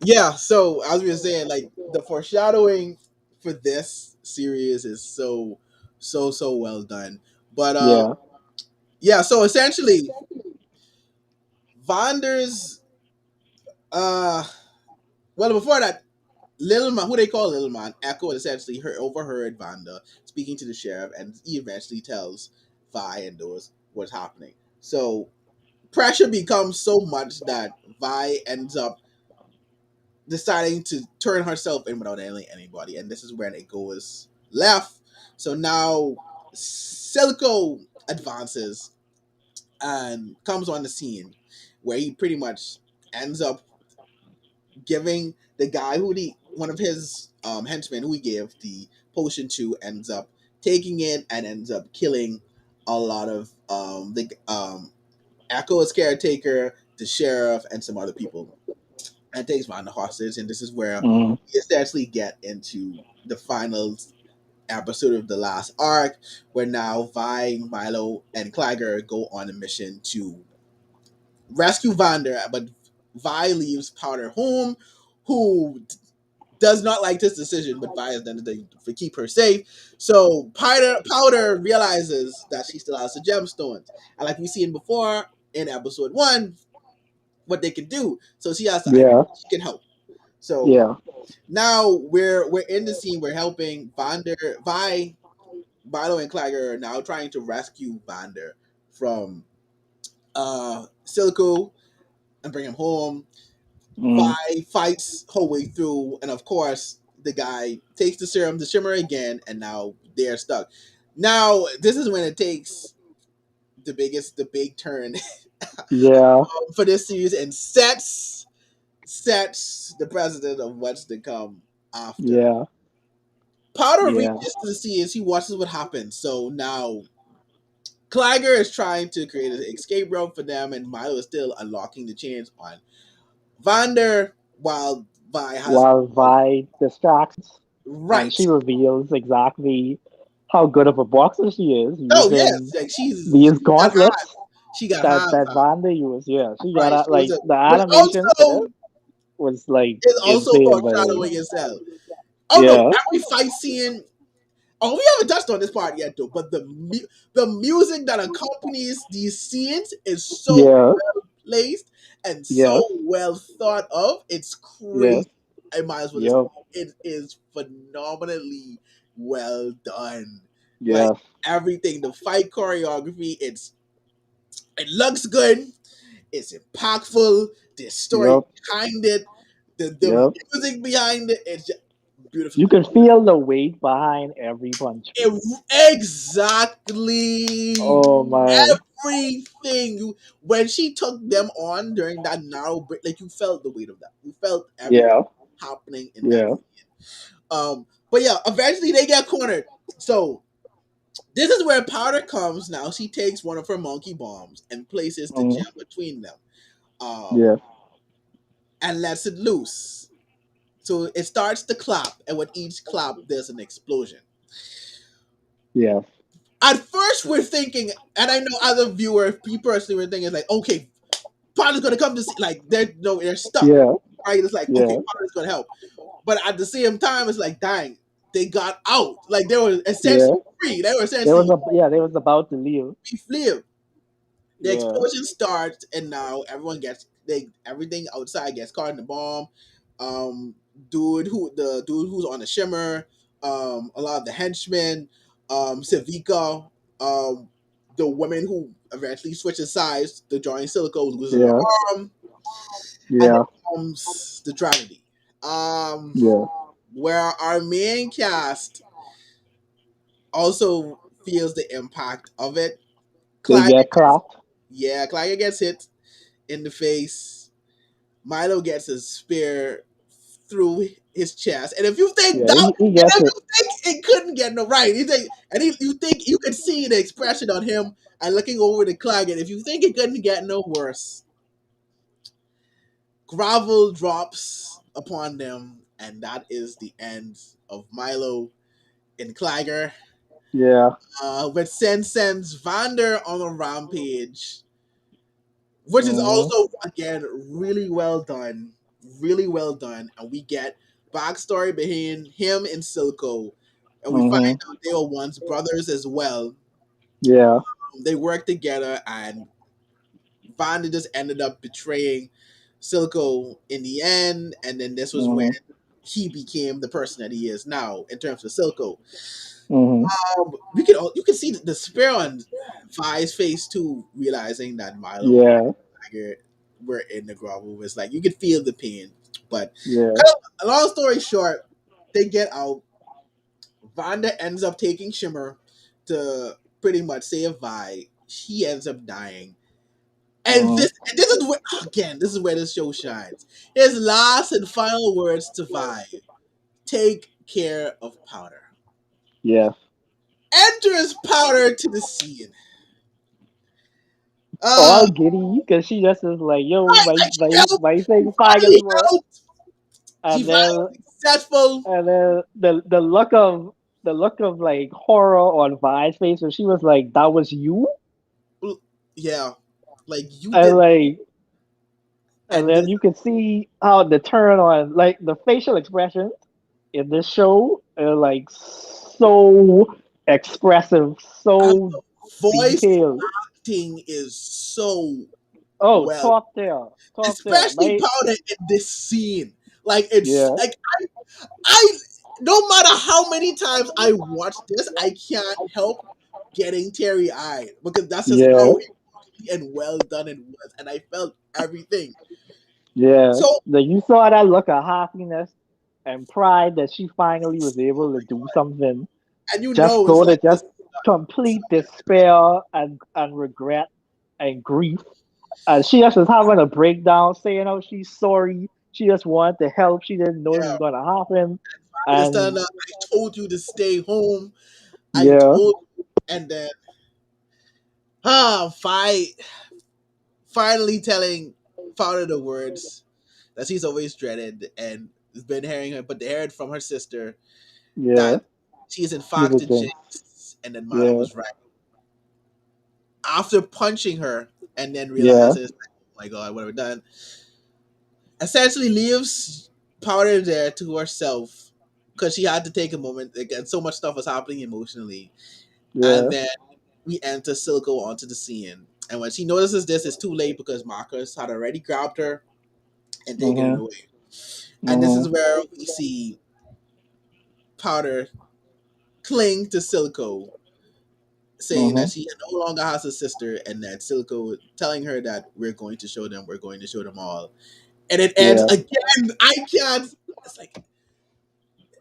Yeah, so as we were saying, like the foreshadowing for this series is so well done. But Yeah, yeah, so essentially Vonder's uh well before that, Little Man, who they call Little Man, Echo essentially overheard Vanda speaking to the sheriff, and he eventually tells Vi and those what's happening. So pressure becomes so much that Vi ends up deciding to turn herself in without anybody, and this is when it goes left. So now Silco advances and comes on the scene, where he pretty much ends up giving the guy who the one of his henchmen who he gave the potion to ends up taking it and ends up killing a lot of the Echo's caretaker, the sheriff, and some other people, and takes Vanda hostage. And this is where mm, we essentially get into the final episode of the last arc, where now Vi, Milo, and Clagger go on a mission to rescue Vander, but Vi leaves Powder home, who does not like this decision, but Vi has done it to keep her safe. So Powder realizes that she still has the gemstones, and like we seen before in episode one, what they can do. So she has to, yeah, she can help. So yeah, now we're in the scene. We're helping Vi, Milo, and Clagger are now trying to rescue Vander from Silico and bring him home. mm, Vi fights her way through, and of course, the guy takes the serum, the shimmer again, and now they're stuck. Now, this is when it takes the big turn yeah, for this series and sets the precedent of what's to come after. yeah, Powder yeah, reaches to the sea as he watches what happens. So now Clagger is trying to create an escape route for them, and Milo is still unlocking the chains on Vander, while Vi has while Vi distracts and right. she reveals exactly how good of a boxer she is Oh yes, using like these she got hot. gauntlets She got that hot. Vanda used. Yeah, she got Right. out She was like a, the but animation for also it was like it's also insane, by the way. foreshadowing itself. Oh no, Yeah, every fight scene. Oh, we haven't touched on this part yet though. But the music that accompanies these scenes is so yeah, placed and yeah, so well thought of. It's yeah, crazy. I might as well just. yeah, It is phenomenally well done. Like yeah, everything, the fight choreography, it looks good. It's impactful. The story yep, behind it, the yep. music behind it, it's just beautifully You done. can feel the weight behind every punch. Exactly Oh my, everything. When she took them on during that narrow break, like you felt the weight of that. You felt everything yeah, happening in that yeah, scene. But yeah, eventually they get cornered. So this is where Powder comes now. She takes one of her monkey bombs and places the mm, gem between them. yeah, And lets it loose. So it starts to clap, and with each clap, there's an explosion. yeah, At first, we're thinking, and I know as a viewer, me personally, we're thinking like, okay, Potter's gonna come to see, like they're stuck, yeah, right? It's like, okay, yeah, Potter's gonna help, but at the same time, it's like, dang, they got out, like they were yeah. essentially free. They were There was essentially a yeah, there was about to leave. free. The Yeah, explosion starts, and now everything outside gets caught in the bomb. Um, the dude who's on the shimmer, a lot of the henchmen, Savika, the woman who eventually switches sides, the joint silico loses her yeah, arm, and then yeah, comes the tragedy. Um, yeah. where our main cast also feels the impact of it. They Clagger, get clapped. yeah, Clagger gets hit in the face. Milo gets a spear through his chest, and if you think Yeah, that, he and gets if it. you think it couldn't get no right, you think you could see the expression on him and looking over the clag, and if you think it couldn't get no worse, gravel drops upon them, and that is the end of Milo and Clagger. Yeah. With sends Vander on a rampage, which is Mm-hmm. also again really well done. really well done, and we get backstory behind him and Silco, and we find Mhm. out they were once brothers as well. Yeah. They worked together, and Vanda just ended up betraying Silco in the end, and then this was when Mhm. he became the person that he is now in terms of Silco. Mhm. You can see the despair on Vi's face too, realizing that Milo and Yeah. Tiger were in the grovel. It's like you could feel the pain. But Yeah. kind of, long story short, they get out. Vanda ends up taking Shimmer to pretty much save Vi. She ends up dying. Mhm. And this is where again, this is where this show shines. His last and final words to Vi: take care of Powder. Yes. Enters Powder to the scene. All Uh giddy because she just is like, yo, right, my like she my helped, my thing finally finally worked, helped. She and then finally successful. the look of like horror on Vi's face when she was like, that was you, Yeah. Like you and did like and and then this you could see how the turn on like the facial expressions in this show are like so expressive, and so the voice detailed. acting is so Oh, well, talk there, especially my Powder in this scene. Like it's yeah, like I no matter how many times I watch this, I can't help getting teary eyed because that's just yeah, how and well done it was, and I felt everything. yeah. So, That you saw that look of happiness and pride that she finally was able to do something, and you just know, it's so to like this. just complete despair and regret and grief. And she just was having a breakdown, saying, "Oh, she's sorry. She just wanted to help. She didn't know this Yeah, was gonna happen." I just telling And her, I told you to stay home. I yeah, told, and then fight finally telling Fowler the words that she's always dreaded and has been hearing her, but they heard from her sister yeah, that she is in she's a fact a jinx. jinx, and then Milo Yeah, was right. After punching her and then yeah, realizes, oh my god, what have we done? Essentially leaves Powder there to herself because she had to take a moment. Again, so much stuff was happening emotionally, and yeah. then we enter Silco onto the scene. And when she notices this, it's too late because Marcus had already grabbed her and taken it Mhm, away. And this is mhm, where we see Powder cling to Silco, saying that mhm. she no longer has a sister, and that Silco telling her that we're going to show them all. And it ends Yeah. again. I can't. It's like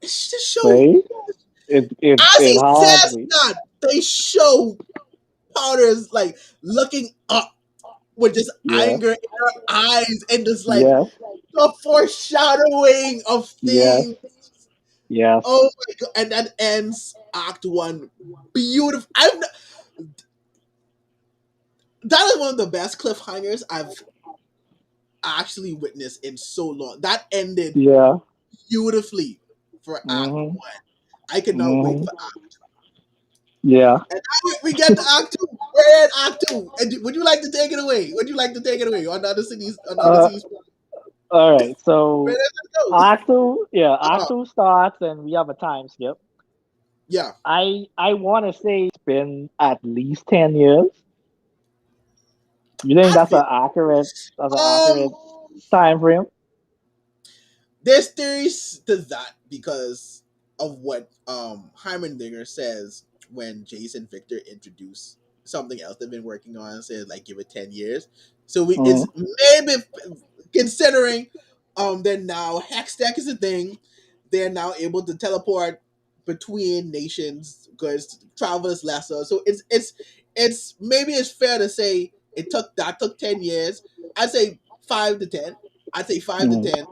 it's just show Right? It as it he had says me. that they show Powder's like looking up with just Yeah. anger in her eyes and just like Yes. the foreshadowing of Yes. things. Yes. Oh my god! And that ends Act One. Beautiful. That is one of the best cliffhangers I've actually witnessed in so long. That ended Yeah. beautifully for Act Mhm. One. I cannot wait Mhm. for Act. Yeah. And now we get to Act Two. We're in Act Two. And would you like to take it away? Would you like to take it away on the other cities? On the other Uh. cities? All right. Where So does it Act go? two starts, and we have a time skip. Yeah. I want to say it's been at least 10 years. You think I feel that's an um accurate time frame? there's theories to that because of what Heimerdinger says when Jason Victor introduced something else they've been working on, said like give it 10 years. So we it's Mhm. maybe considering they're now Hextech is a thing. They're now able to teleport between nations because travel is lesser. So it's maybe it's fair to say it took 10 years. I'd say 5 to 10. I'd say five to Mhm. ten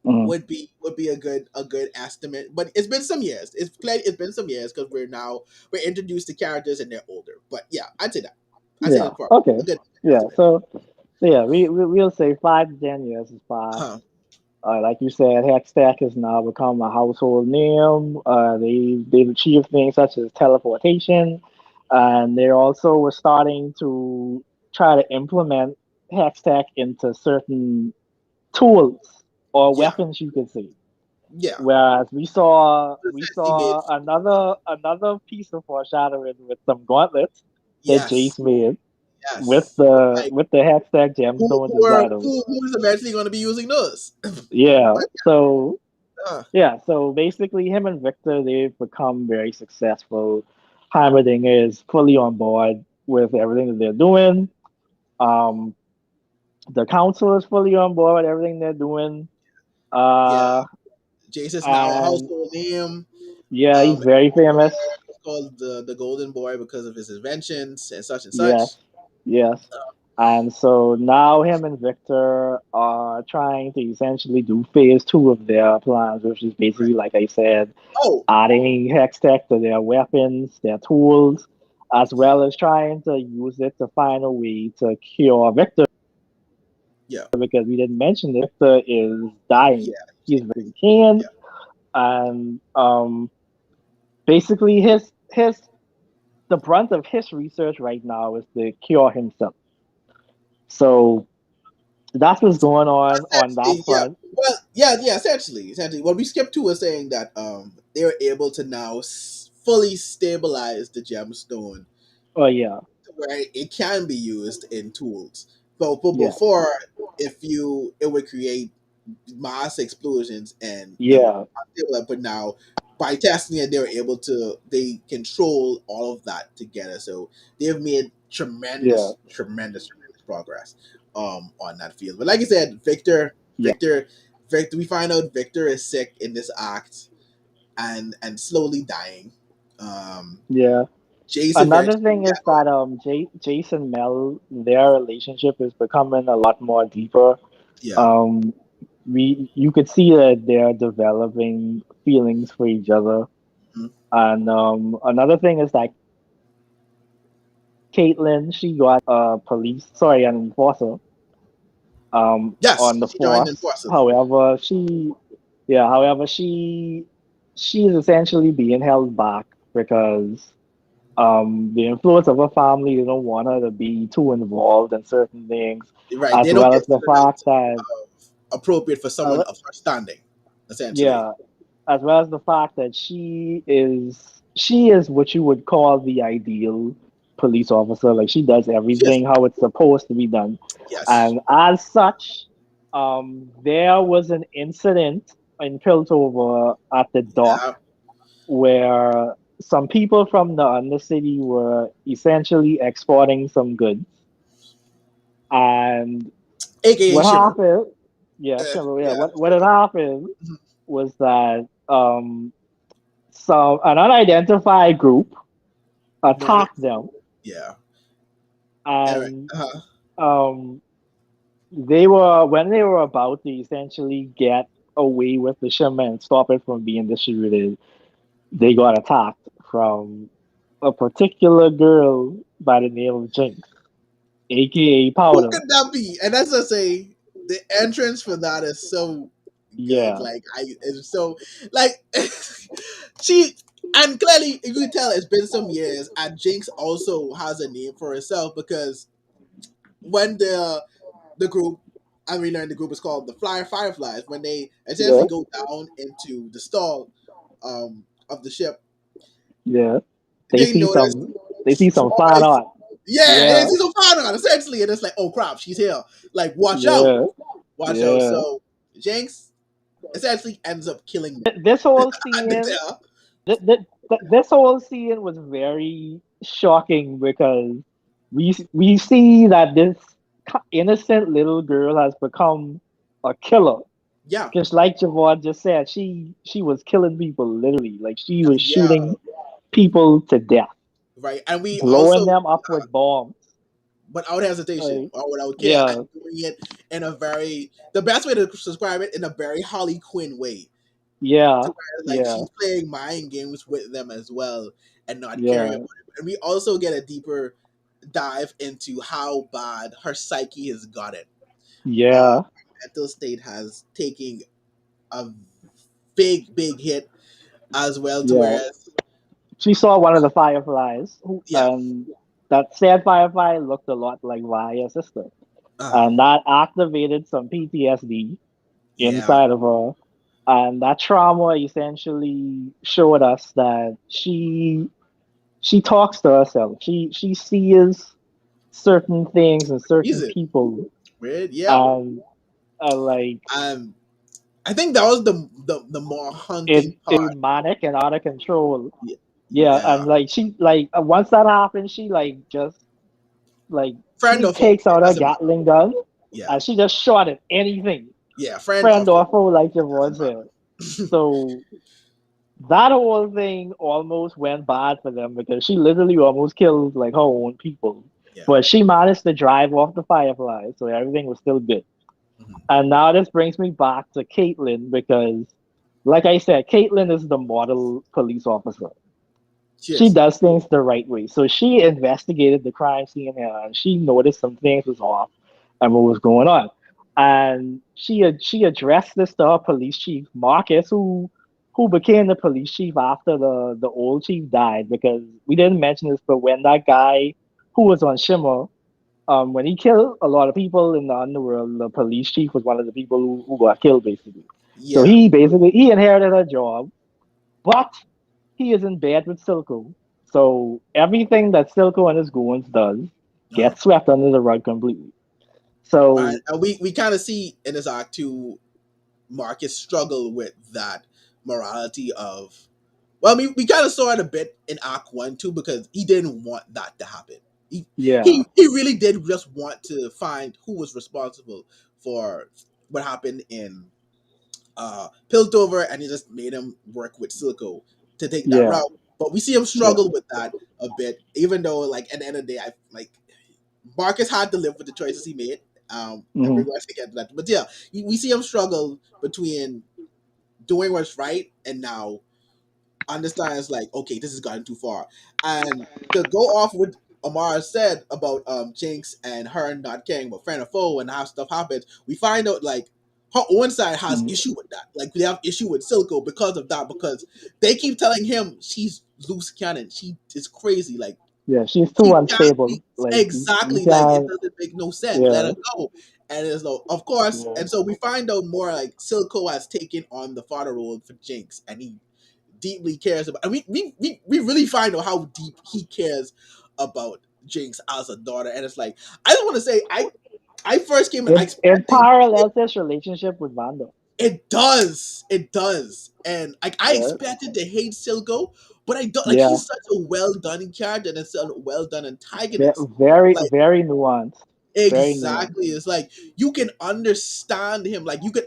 Mhm. would be a good estimate. But it's been some years. It's been some years because we're introduced to characters and they're older. But yeah, I'd say that. I'd say Yeah. that's probably Okay. a good Yeah. estimate. So we'll say 5 to 10 years has passed. Uh-huh. Like you said, Hextech has now become a household name. They've achieved things such as teleportation, and they also were starting to try to implement Hextech into certain tools. or Yeah, weapons, you could say. yeah. Whereas we Essentially made. saw another piece of foreshadowing with some gauntlets that Yes, Jace made yes. Like with the Hextech gemstones inside of it. who is eventually going to be using those? Yeah. But So uh, yeah, so basically him and Victor, they've become very successful. Heimerdinger is fully on board with everything that they're doing. Um the council is fully on board with everything they're doing. yeah, Uh Jace is now a and household name. yeah, he's very famous. He's called the Golden Boy because of his inventions and such and Yes, such. yes. And so now him and Victor are trying to essentially do phase two of their plans, which is Right. basically, like I said, Oh, adding hex tech to their weapons, their tools, as well as trying to use it to find a way to cure Victor, yeah, because we didn't mention this. Victor is dying. yeah, He's very canned, yeah. and basically his the brunt of his research right now is to cure himself. So that's what's going on that Essentially, yeah. front. Well, yeah, yeah. Essentially, what we skipped to was saying that they were able to now fully stabilize the gemstone Oh yeah, to where it can be used in tools. But yeah, before, if you it would create mass explosions and yeah, unstable. But now by testing it, they were able to they control all of that together. So they've made yeah, tremendous progress on that field. But like I said, yeah, Victor, we find out Victor is sick in this act and slowly dying. Um, yeah. Jason Another eventually, thing yeah, is that Jason Mel, their relationship is becoming a lot more deeper. yeah, Um, you could see that they're developing feelings for each other. mhm. And another thing is that Caitlyn, she got an enforcer Yes, on the she joined in force. forces. However, she's essentially being held back because the influence of her family, they don't want her to be too involved in certain things, Right, as they don't well as the consider her fact that appropriate for someone uh, of her standing, essentially. yeah, as well as the fact that she is what you would call the ideal police officer. Like she does Yes, everything how it's supposed to be done. yes, And as such, there was an incident in Piltover at the dock yeah. where some people from the undercity were essentially exporting some goods. And AKA what Shimmer. happened, yeah, sure, yeah, Yeah, what had happened mhm. was that an unidentified group Murder. attacked them, Yeah. Eric. and um, they were when they were about to essentially get away with the shipment and stop it from being distributed, they got attacked from a particular girl by the name of Jinx, aka Who Powder. could that be? And as I say, the entrance for that is so good. Yeah, Like it's so like she and clearly you can tell it's been some years. And Jinx also has a name for herself because when the group and we learned the group is called the Flyer Fireflies. When they essentially yeah, go down into the stall of the ship, yeah. They they see notice some, they see some fine Twice. art. Yeah, and Yeah, it's so fun on essentially, and it's like, oh crap, she's here. Like, watch out, yeah, watch out. yeah. So Jinx essentially ends up killing This whole at the scene, tail. this whole scene was very shocking because we see that this innocent little girl has become a killer. Yeah, Just like Javon just said, she was killing people literally. Like she was yeah, shooting people to death, right. And we blowing also, them up with bombs. without hesitation Like, or without care, and yeah, doing it in a very the best way to describe it in a very Harley Quinn way. yeah, To where like yeah, she's playing mind games with them as well and not caring yeah, about it. And we also get a deeper dive into how bad her psyche has gotten. yeah, Mental state has taken a big hit as well to yeah. whereas She saw one of the fireflies, yeah, and that said firefly looked a lot like Vaya's sister, uh and that activated some PTSD. Yeah. inside of her. And that trauma essentially showed us that she talks to herself. She sees certain things and certain Reason. people, Weird. Yep. and like Um, I think that was the more it's haunting part. very manic and out of control. Yeah. Yeah, Yeah. and like she like once that happens, she like just like Friend she or foe? takes out It her doesn't matter. Gatling gun Yeah. and she just shot at anything, Yeah. Friend or friend foe? or foe, like It doesn't Javon said. matter. So that whole thing almost went bad for them because she literally almost killed like her own people. Yeah. But she managed to drive off the Firefly, so everything was still good. Mhm. And now this brings me back to Caitlin because, like I said, Caitlin is the model police officer. She Cheers. does things the right way. So she investigated the crime scene and she noticed some things was off and what was going on. And she addressed this to her police chief, Marcus, who became the police chief after the old chief died, because we didn't mention this, but when that guy who was on Shimmer, when he killed a lot of people in the underworld, the police chief was one of the people who got killed basically. So Yeah. he basically he inherited a job, but he is in bed with Silco. So everything that Silco and his goons does Uh-huh. gets swept under the rug completely. Right. So And we kind of see in this act too, Marcus struggle with that morality of. Well, we kind of saw it a bit in Act One too because he didn't want that to happen. He, yeah, he really did just want to find who was responsible for what happened in Piltover, and he just made him work with Silico to take that yeah, route. But we see him yeah, struggle with that a bit, even though like at the end of the day, I like Marcus had to live with the choices he made. And we're hmm, going to get to that. But yeah, we see him struggle between doing what's right and now understands like, okay, this has gotten too far. And to go off with Amara said about Jinx and her not caring about friend or foe and how stuff happens, we find out like her own side has hmm, issue with that. Like they have issue with Silco because of that, because they keep telling him she's loose cannon. She is crazy. Like yeah. She's too she can't be unstable. Like you exactly like it can't. doesn't make no sense. Let Yeah, her go. And it's no, of course, yeah. and so we find out more like Silco has taken on the father role for Jinx, and he deeply cares about. And we really find out how deep he cares about Jinx as a daughter. And it's like I just want to say I first came in It expecting parallels this relationship with Vanda. it does, and like I Yeah, expected to hate Silco, but I don't like yeah. he's such a well done character and such a well done antagonist. Very, Like very nuanced. Very nuanced. exactly, it's like you can understand him, like you can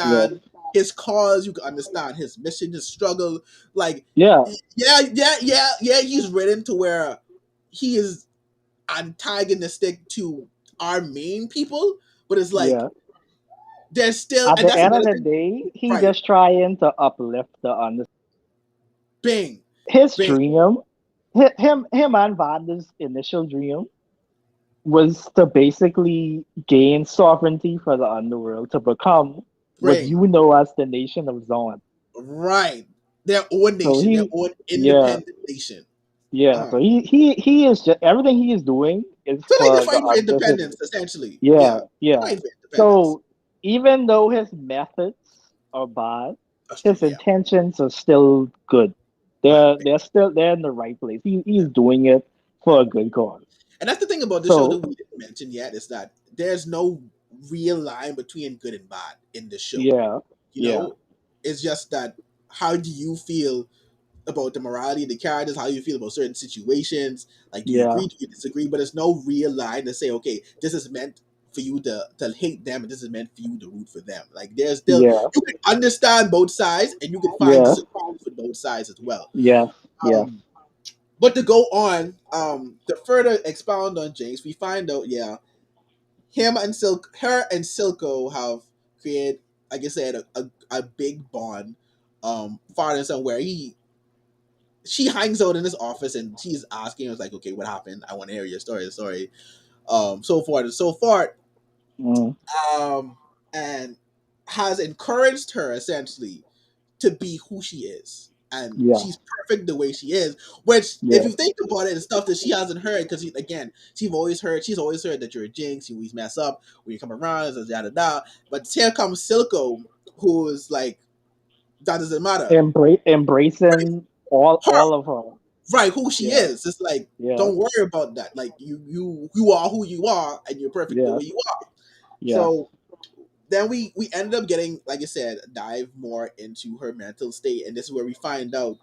Yes. understand his cause, you can understand his mission, his struggle. Like Yeah, yeah, he's written to where he is antagonistic to our main people, but it's like yeah. there's still, At and the that's end of another the thing, day, he right? just trying to uplift the under Bing, his bing, dream. Him and Vanda's initial dream was to basically gain sovereignty for the underworld to become what bring, you know as the nation of Zon. right. Their own So nation, their he, own yeah, independent nation. yeah. Uh-huh. So he is just everything he is doing is So they just for the fight for under his. independence, essentially. Yeah, Yeah, they're yeah. fighting for independence. So even though his methods are bad, That's true. his Yeah, intentions are still good. right. They're in the right place. He's doing it Yeah. for a good cause. And that's the thing about the show that So we didn't mention yet is that there's no real line between good and bad in the show. yeah, You yeah, know, it's just that how do you feel about the morality of the characters, how you feel about certain situations. Like, do you yeah, agree? Do you disagree? But there's no real line to say, okay, this is meant for you to hate them, and this is meant for you to root for them. Like, there's still yeah, you can understand both sides, and you can find yeah, disagreements with both sides as well. yes, yes. Um, but to go on, to further expound on Jinx, we find out, yeah, her and Silco have created, like I said, a big bond. Father and son, where she hangs out in his office and she's asking us like, okay, what happened? I want to hear your story. So forth and so forth. Mm, And has encouraged her essentially to be who she is. and Yeah. she's perfect the way she is. Which, if Yeah. you think about it, the stuff that she hasn't heard, because again, she's always heard that you're a jinx, you always mess up when you come around, da da da. But here comes Silco, who is like, that doesn't matter. Embracing Her, all of her. right? Who she Yeah. is. It's like, Yeah. don't worry about that. Like you are who you are, and you're perfect the Yeah. way you are. Yeah. So then we ended up getting, like I said, dive more into her mental state, and this is where we find out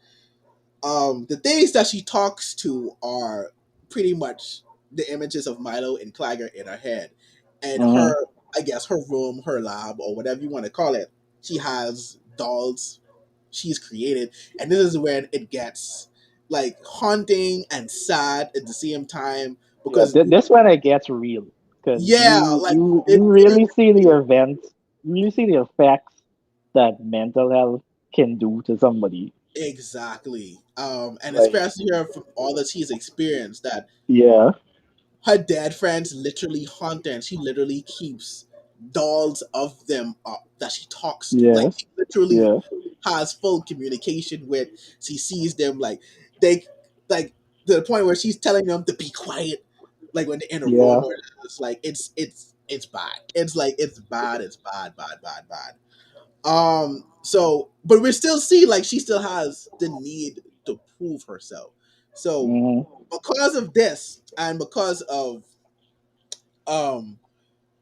the things that she talks to are pretty much the images of Milo and Clagger in her head. And her, Hmm. I guess, her room, her lab, or whatever you want to call it, she has dolls she's created. And this is when it gets like haunting and sad at the same time Yeah. because, This when it gets real, because yeah, like it you really really gets see the real. events, you see the effects that mental health can do to somebody. Exactly. And Like, especially her from all that she's experienced, that yeah. her dead friends literally haunt her, and she literally keeps dolls of them up that she talks to. Like Yeah. she literally Yeah. has full communication with. She sees them like they like to the point where she's telling them to be quiet, like when they're in a room Yeah. or it's like it's bad. It's like it's bad. It's bad. Bad. Bad. Bad. So but we still see like she still has the need to prove herself. So Hmm. because of this and because of um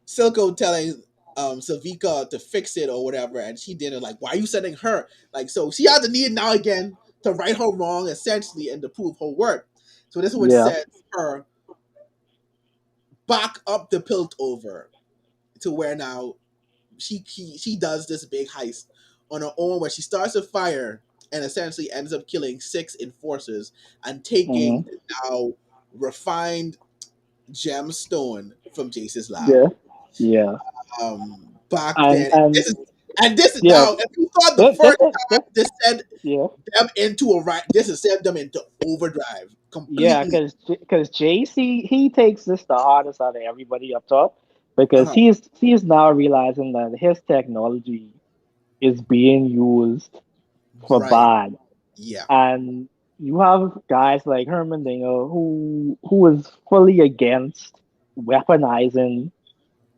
Silco telling Silvika to fix it or whatever, and she didn't, like, why are you sending her? Like, so she had the need now again to right her wrong essentially and to prove her worth. So this is what Yeah. sends her back up the pilt over to where now she does this big heist on her own where she starts a fire and essentially ends up killing 6 enforcers and taking Hmm. the now refined gemstone from Jace's lab. Yeah. Yeah. Back And then, and this is yeah. now. If you thought the first This time this sent yeah. them into a right, this has sent them into overdrive Yeah, completely. because JC, he takes this the hardest out of everybody up top, Uh because huh. he's now realizing that his technology is being used for Right. bad. Yeah. And you have guys like Herman Dinger who is fully against weaponizing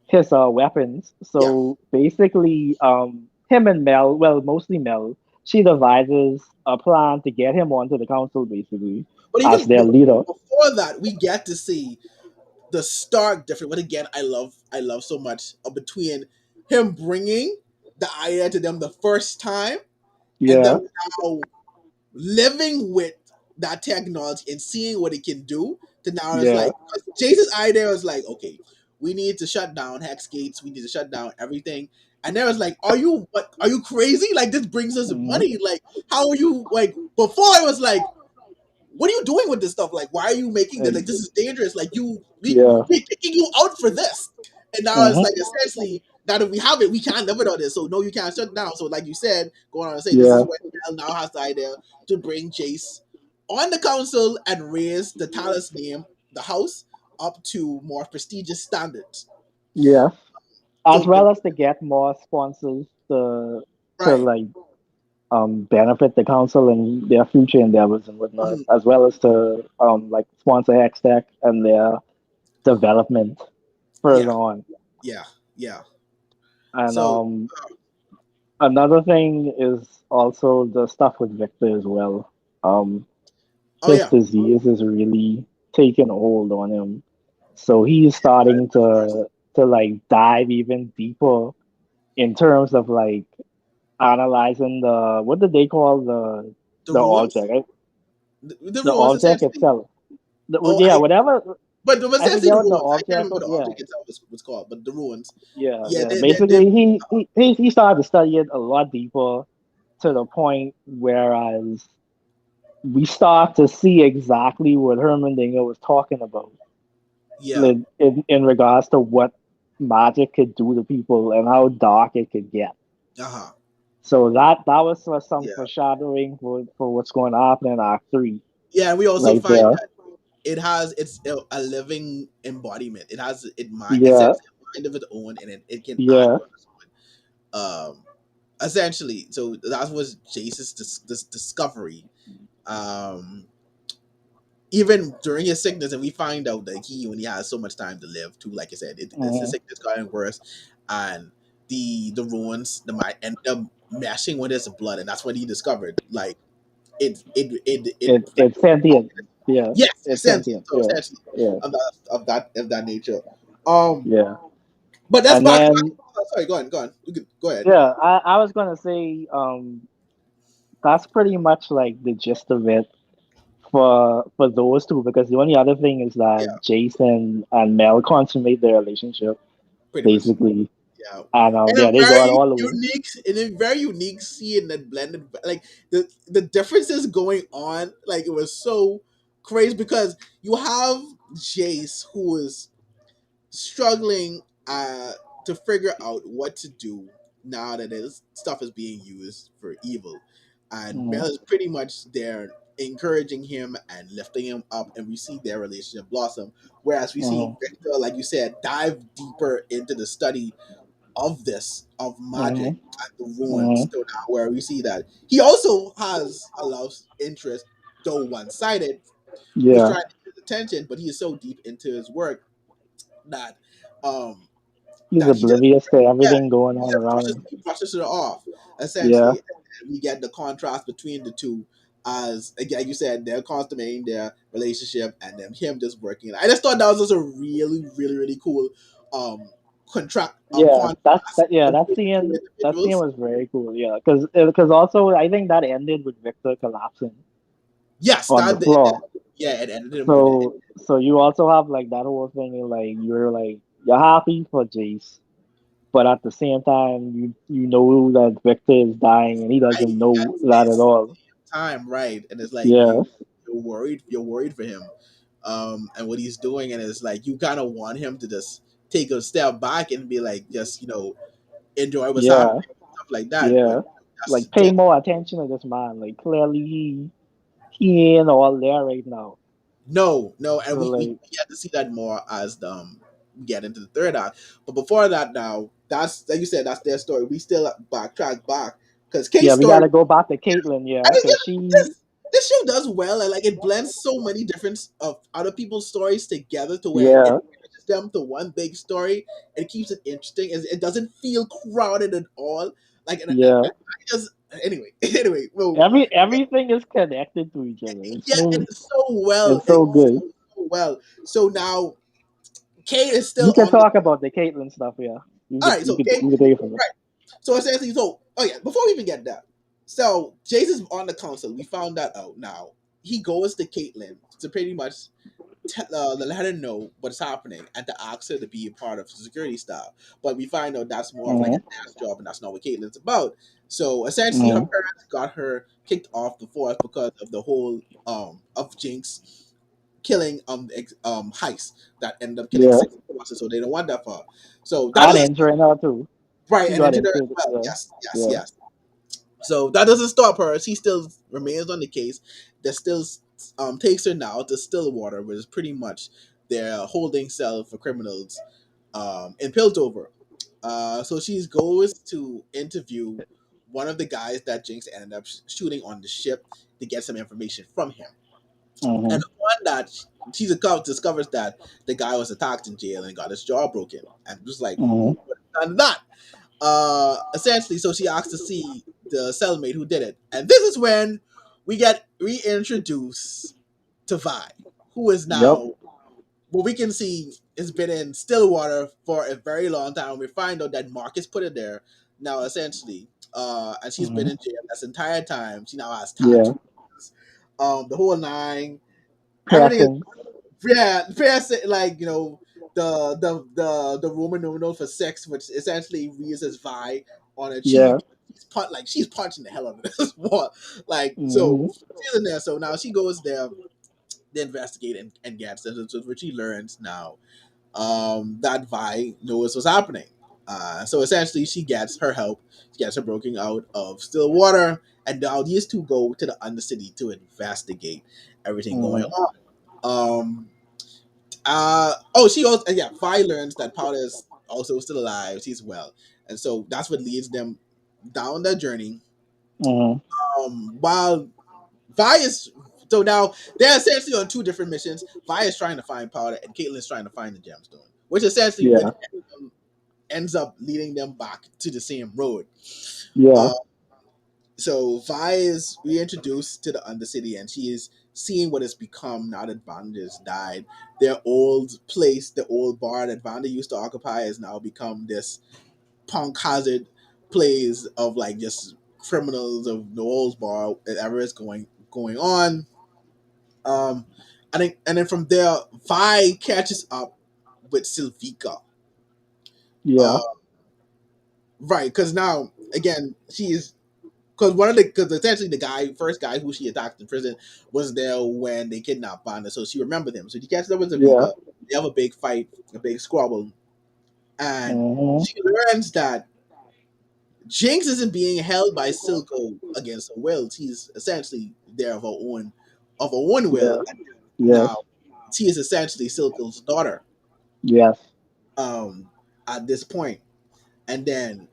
his weapons. Yeah. So basically, him and Mel, well, mostly Mel, she devises a plan to get him onto the council, basically, But as even their leader. before that, we get to see the stark difference. But again, I love so much between him bringing the idea to them the first time and Yeah. them now living with that technology and seeing what it can do to now it's Yeah. like 'cause Jason's idea was like, okay, we need to shut down hex gates, we need to shut down everything. And there was like, are you crazy? Like this brings us Hmm. money. Like, how are you like before it was like what are you doing with this stuff? Like, why are you making this? Like, And this is dangerous. Like, yeah. we kicking you out for this. And now it's Hmm. like essentially now that we have it, we can't live without it. So no, you can't shut down. So like you said, going on to say this is Yeah. when Mel now has the idea to bring Chase on the council and raise the Talus name, the house, up to more prestigious standards. Yeah. So As the well as to get more sponsors to right, like benefit the council and their future endeavors and whatnot, mhm, as well as to like sponsor Hextech and their development further yeah, on. yeah, yeah. And So another thing is also the stuff with Victor as well. Um, oh his yeah, disease is really taking hold on him, so he's starting to like dive even deeper in terms of like analyzing the what did they call the the ruins, object, right? the The ruins object essentially. itself. Oh, Yeah, I whatever. but I essentially forget the what the ruins. I can't object remember was. the Yeah, object itself was called, but the ruins. yeah, Yeah, yeah. they Basically, he started to study it a lot deeper to the point whereas we start to see exactly what Herman Dinger was talking about, yeah. like, in regards to what magic could do to people and how dark it could get. Uh huh. So that was some Yeah. foreshadowing for what's going to happen in Act Three, Yeah, and we also right find there. that it has it's a living embodiment. It has it Yeah, essentially a mind of its own, and it can act yeah, on its own. essentially, so that was Jace's discovery. Um, Even during his sickness, and we find out that he only has so much time to live. Too, like I said, his Mhm. sickness gotten worse, and the ruins, the might end up meshing with his blood, and that's what he discovered. Like it like, It's sentient. Yeah, yes, it's essentially, sentient. so Yeah, essentially yeah, of that nature. Um, yeah. but that's And back. then Sorry, go on. You could go ahead. yeah, I was gonna say that's pretty much like the gist of it for those two, because the only other thing is Yeah, that Jason and Mel consummate their relationship pretty much. basically, Yeah, and and a yeah, they got very all the way. unique, and a very unique scene that blended, like the differences going on. Like it was so crazy because you have Jace who is struggling to figure out what to do now that his stuff is being used for evil, and Mhm, Mel is pretty much there encouraging him and lifting him up, and we see their relationship blossom. Whereas we see mhm, Victor, like you said, dive deeper into the study of this of magic mhm, and the ruins mhm. to now where we see that he also has a love interest, though one-sided, who's Yeah, trying to get his attention, but he is so deep into his work that um he's that he just, oblivious to yeah, everything going on around him. he brushes it off Yeah, essentially. And we get the contrast between the two, as again you said, they're consummating their relationship and then him just working. I just thought that was just a really cool um yeah. That's contrast that. Yeah, of those two that scene individuals. was very cool. Yeah, because also I think that ended with Victor collapsing Yes, on the that floor. yeah, it ended him with it. So you also have like that whole thing, like you're happy for Jace, but at the same time you know that Victor is dying and he Right doesn't know at that at this all. time, right? And it's like Yeah, you're worried for him, and what he's doing, and it's like you kind of want him to just take a step back and be like, just enjoy what's yeah, happening, stuff like that. But yeah. that's Like pay more attention to this man. Like clearly he ain't all there right now. no, and So we like get to see that more as we get into the third act. But before that, now that's like you said, that's their story. We still backtrack back because yeah, Kate's we story. gotta go back to Caitlyn, I yeah, mean, because she this show does well, and like it blends so many different of other people's stories together to where it yeah, merges them to one big story and keeps it interesting. It doesn't feel crowded at all. Like, and yeah. I just anyway, anyway, well, Everything is connected to each other. yeah, and It's it's so good. so well. So now Kate is You still can on the. talk about the Caitlyn stuff, yeah. All right, so Kate, You could take it from there. right? So essentially, oh yeah, before we even get that, so Jason's on the council. We found that out now. He goes to Caitlyn to pretty much let her know what's happening and to ask her to be a part of the security staff. But we find out that's more of like a Mm-hmm. desk job, and that's not what Caitlin's about. So essentially, her Mm-hmm. parents got her kicked off the force because of the whole of Jinx killing heist that ended up killing Yeah. six bosses. So they don't want that for her. So that And doesn't injuring her too. right She and got injured her as injured. well. Yeah. Yeah. Yes. So that doesn't stop her. She still remains on the case. That still takes her now to Stillwater, which is pretty much their holding cell for criminals in Piltover. So she goes to interview one of the guys that Jinx ended up shooting on the ship to get some information from him. Mm-hmm. And upon that, she discovers that the guy was attacked in jail and got his jaw broken. And just like, who Mm-hmm. would have done that? Essentially, so she asked to see the cellmate who did it, and this is when we get reintroduced to Vi, who is Yep. now what we can see has been in Stillwater for a very long time. We find out that Marcus put it there. Now, essentially, and she's been Mm-hmm. in jail this entire time. She now has Yeah. tattoos, the whole nine. Everything is Piercing. yeah, like the Roman numeral for sex, which essentially reads as Vi on her Yeah. cheek. She's punching the hell out of this wall. Like so Mm-hmm. she's in there. So now she goes there, they investigate and gets this, which she learns now that Vi knows what's happening. So essentially, she gets her help. She gets her broken out of Stillwater, and now these two go to the Undercity to investigate everything going Mm-hmm. on. Um, she also Vi learns that Powder is also still alive. She's well, and so that's what leads them. down that journey. Mm-hmm. While Vi is so now they're essentially on two different missions. Vi is trying to find powder, and Caitlyn's trying to find the gemstone, which essentially Yeah. ends up leading them back to the same road. Yeah. Uh, so Vi is reintroduced to the Undercity, and she is seeing what has become now that Vanda has died. Their old place, the old bar that Vanda used to occupy, has now become this punk hazard place of like just criminals of the old bar, whatever is going on. Um, and then from there, Vi catches up with Silvika. Yeah. Uh, right, because now again she is because one of the because essentially the first guy who she attacked in prison was there when they kidnapped Banda, so she remembered him. So she catches up with Yeah. Silvika. They have a big fight, a big squabble, and Mm-hmm. she learns that Jinx isn't being held by Silco against her will. She's essentially there of her own will. Yeah. And Yes. now she is essentially Silco's daughter. Yes. Um, at this point, and then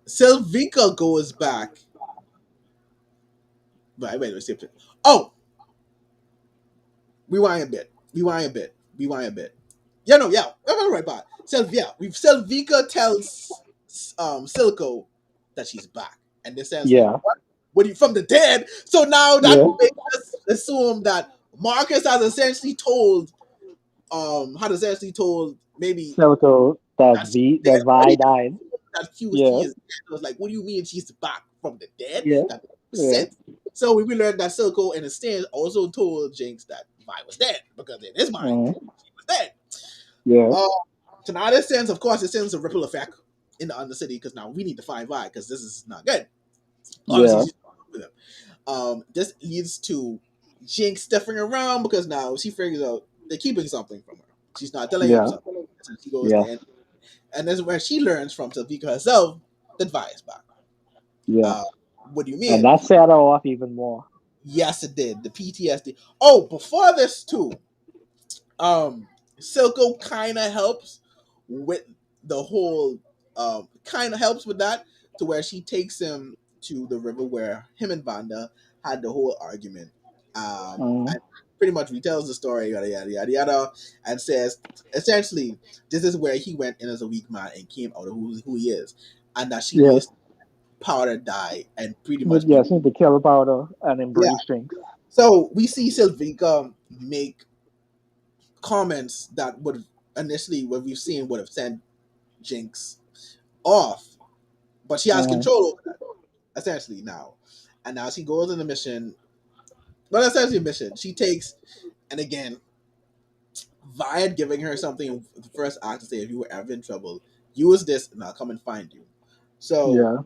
Silvika goes back. Wait, let's see. Oh, rewind a bit. Rewind a bit. Rewind a bit. Yeah, no, yeah. Right back. Selvika tells Silco that she's back. And essentially, Yeah. what you from the dead? So now that Yeah. makes us assume that Marcus has essentially told had essentially told maybe So that that she's dead that Vi already died. that she Yeah. is dead. I was like, what do you mean she's back from the dead? Yeah. That makes Yeah. sense. So we learned that Silco in a stand also told Jinx that Vi was dead because in his mind Mm-hmm. she was dead. Yeah. Uh, so now this sends, of course, it sends a ripple effect in the Undercity because now we need to find Vi because this is not good. Obviously, Yeah. she's with him. This leads to Jinx stuffing around because now she figures out they're keeping something from her. She's not telling him Yeah. something. So she goes Yes. there, and this is where she learns from Silvika herself that Vi is back. Yeah. Uh, what do you And mean? that set her off even more. Yes, it did. The PTSD. Oh, before this too, Silco kind of helps with the whole kind of helps with that to where she takes him to the river where him and Vanda had the whole argument. Mm-hmm. And pretty much retells the story, yada yada yada yada, and says essentially this is where he went in as a weak man and came out of who he is, and that she Yes. needs powder die and pretty But much be yes, need to kill about her and yeah. embrace drinks. So we see Sylvika make comments that would initially what we've seen would have sent Jinx off, but she has Mm-hmm. control over that essentially now, and now she goes on a mission. Well, essentially a mission. She takes, and again, Vi had giving her something. The first act to say, if you were ever in trouble, use this, and I'll come and find you. So Yeah.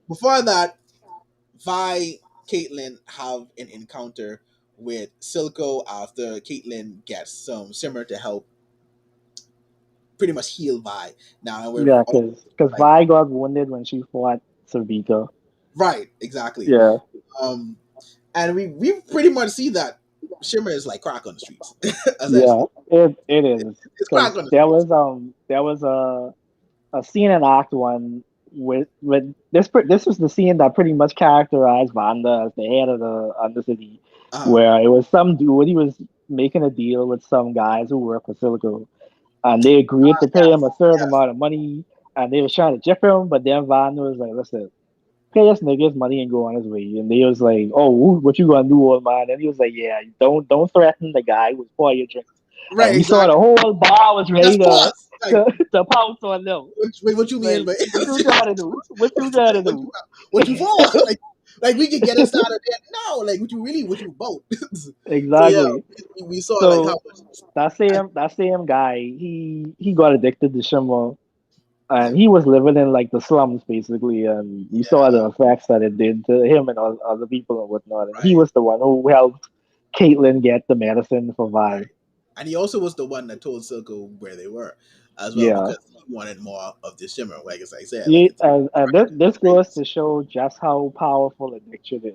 before that, Vi, Caitlyn have an encounter with Silco after Caitlyn gets some simmer to help pretty much heal Vi. Now we're Yeah, all because like Vi got wounded when she fought Savita. right, exactly. Yeah. Um, and we pretty much see that Shimmer is like crack on the streets, Yeah. essentially. It is It's crack because on the streets. there was a scene in Act One with this was the scene that pretty much characterized Vanda as the head of the Undercity, Uh, where it was some dude he was making a deal with some guys who work for Silico, and they agreed to pay him yes, a certain yes, amount of money, and they was trying to jip him, but then Vanda was like, "Listen, pay this nigga his money and go on his way." And they was like, "Oh, what you gonna do, old man?" And he was like, "Yeah, don't threaten the guy who's pour your drinks." And right, we saw the exactly. whole bar was ready Just pause. Like, to pounce on them. what you mean? Like, But what you trying to do? What you trying to do? what you for? Like we could get us out of there. No, like what you about? So yeah, Exactly. we saw like how So much. that same guy, he got addicted to Shimmer, Yeah, and he was living in like the slums basically, and we saw yeah, the effects that it did to him and other people and whatnot. And he right, was the one who helped Caitlyn get the medicine for Vi. right. And he also was the one that told Silco where they were, as well, Yeah. because he wanted more of the shimmer. Like as I said, like Yeah, it's and this goes to show just how powerful addiction is.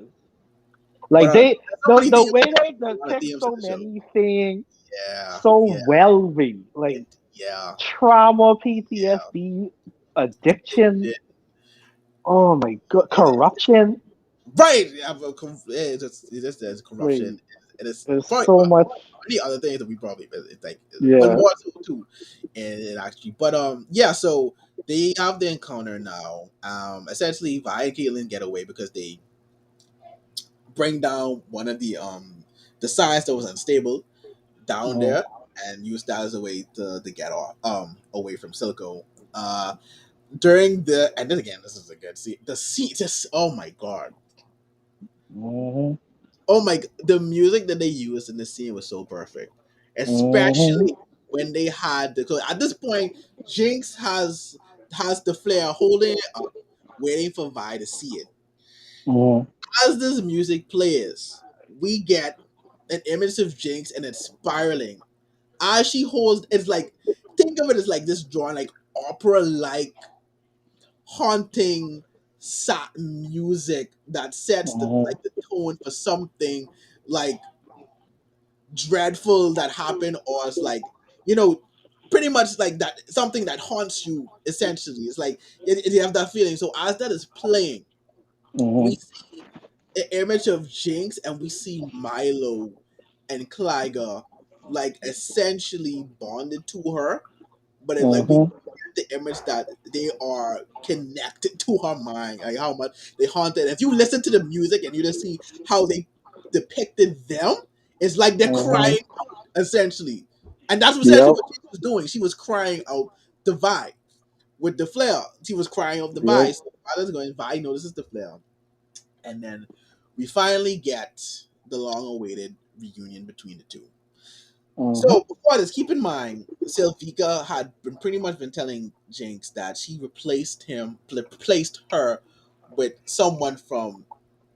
but Like there's so many the themes. way they A lot of depict themes in so the show. many things Yeah, so yeah, well, like yeah, trauma, yeah. PTSD, addiction. Shit. Oh my god, corruption. Right. Yeah, but it's just there's Wait, corruption, and it's there's probably so much. many other things that we probably it's like, but Yeah. more so too, and it actually, but yeah. So they have the encounter now. Essentially, Vi and Caitlyn get away because they bring down one of the signs that was unstable down Mhm. there and use that as a way to get off away from Silco. During the and then again, this is a good scene. The scene just oh my god. Mhm. Oh my! The music that they used in the scene was so perfect, Mhm. especially when they had the. 'Cause at this point, Jinx has the flare holding it up, waiting for Vi to see it. Mhm. As this music plays, we get an image of Jinx and it's spiraling. As she holds, it's like think of it as like this drawing, like opera like haunting music that sets the Mhm. like the tone for something like dreadful that happened, or it's like you know pretty much like that something that haunts you. Essentially, it's like you have that feeling. So as that is playing, we Mhm. see an image of Jinx and we see Milo and Clyga like essentially bonded to her, but it like we Mhm. get the image that they are connected to her mind, like how much they haunted. If you listen to the music and you just see how they depicted them, it's like they're Mhm. crying essentially, and that's essentially Yep. what she was doing. She was crying out the Vi with the flare. She was crying out the Yep. Vi. So Violet's going. Vi notices the flare, and then we finally get the long-awaited reunion between the two. Mhm. So before this, keep in mind, Sylvika had been pretty much been telling Jinx that she replaced her with someone from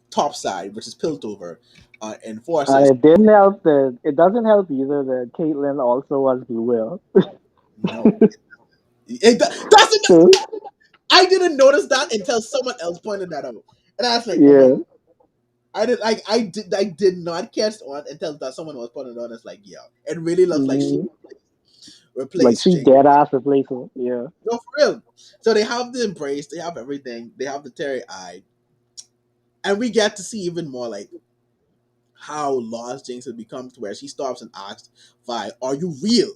Topside, which is Piltover, And Enforcers. it didn't help that it doesn't help either that Caitlyn also was the will. No, I didn't notice that until someone else pointed that out, and I was like, oh my. Yeah. I did not catch on until that someone was pointing out. It's like, yeah, it really looks like she Mhm. Like replaced she Jinx. dead ass replacement. Yeah. No, for real. So they have the embrace, they have everything, they have the teary eye, and we get to see even more like how lost Jinx has become to where she stops and asks Vi, "Are you real?"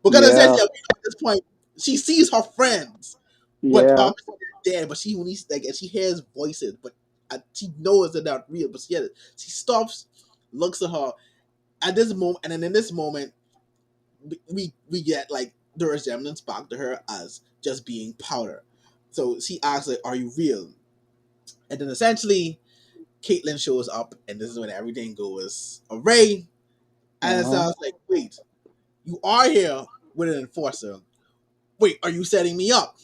Because Yeah. essentially at this point she sees her friends, but Yeah. they're dead. But she when he's like and she hears voices, but she knows they're not real. But she stops, looks at her at this moment, and then in this moment we get like the resemblance back to her as just being powder. So she asks like, "Are you real?" And then essentially Caitlyn shows up, and this is when everything goes array. And it Mhm. sounds like, wait, you are here with an enforcer. Wait, are you setting me up?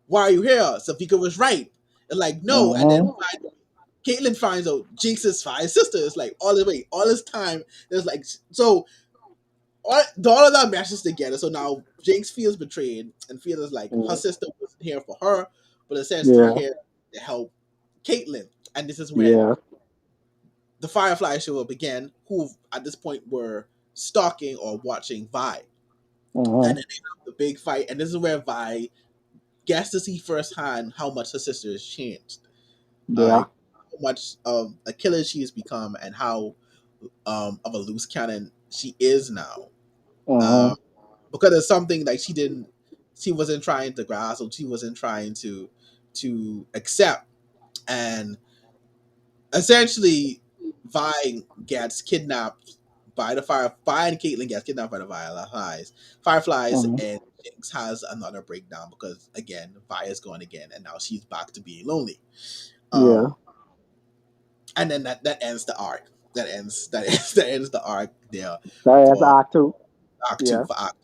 Why are you here? Safika was right. And like, no. And then Mhm. Caitlyn finds out Jinx's five sisters. Like all this time, there's like so all of that meshes together. So now Jinx feels betrayed and feels like her Mhm. sister wasn't here for her, but essentially Yeah. here to help Caitlyn. And this is when Yeah. the Fireflies show up again, who at this point were stalking or watching Vi. And Mhm. then they have the big fight, and this is where Vi gets to see firsthand how much her sister has changed, Yeah. like how much of a killer she has become, and how of a loose cannon she is now. Um, Mhm. because it's something like she wasn't trying to grasp, or she wasn't trying to accept, and essentially, Vi gets kidnapped by the fire. Vi and Caitlyn gets kidnapped by the Fireflies, Mhm. and Jinx has another breakdown because again, Vi is gone again, and now she's back to being lonely. Yeah. Um, and then that ends the arc. That ends the arc there That's for Act Two. Act Two Yeah. for Act.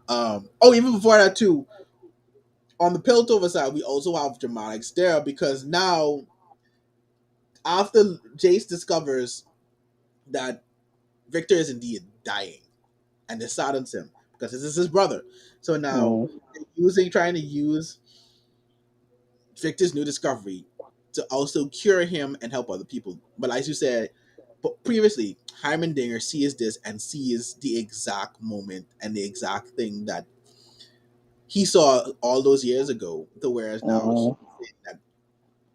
Oh, even before that too. On the Piltover side, we also have dramatics there because now after Jace discovers that Victor is indeed dying, and they silence him because this is his brother. So now Mhm. trying to use Victor's new discovery to also cure him and help other people. But as you said, but previously, Heimendinger sees this and sees the exact moment and the exact thing that he saw all those years ago. To whereas now he's Mhm. saying that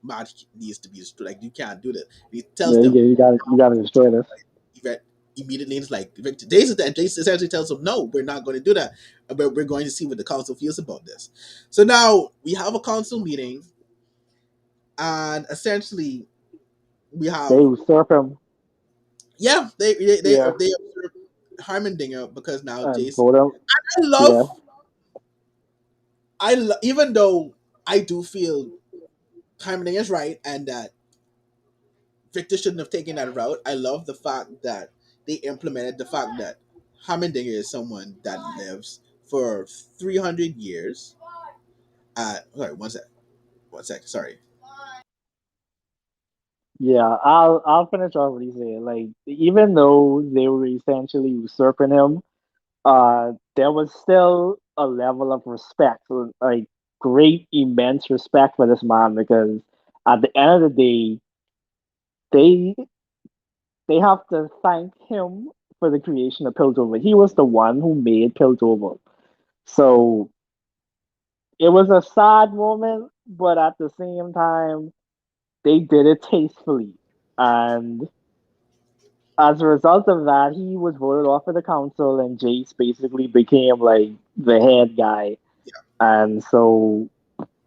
Mad needs to be destroyed. Like you can't do this. He tells Yeah, them you gotta destroy this. event immediately. It's like Jason, and Jason essentially tells them, "No, we're not going to do that. But we're going to see what the council feels about this." So now we have a council meeting, and essentially we They have usurp him yeah yeah, they observe Heimendinger because now and Jason. vote him. I Yeah. love even though I do feel Heimendinger is right and that Victor shouldn't have taken that route. I love the fact that they implemented the fact that Hammerdinger is someone that lives for 300 years. Sorry, one sec, sorry. Yeah, I'll finish off what he said. Like, even though they were essentially usurping him, there was still a level of respect, like great, immense respect for this man because at the end of the day, they they have to thank him for the creation of Piltover. He was the one who made Piltover. So it was a sad moment, but at the same time, they did it tastefully. And as a result of that, he was voted off of the council, and Jace basically became like the head guy. Yeah, And so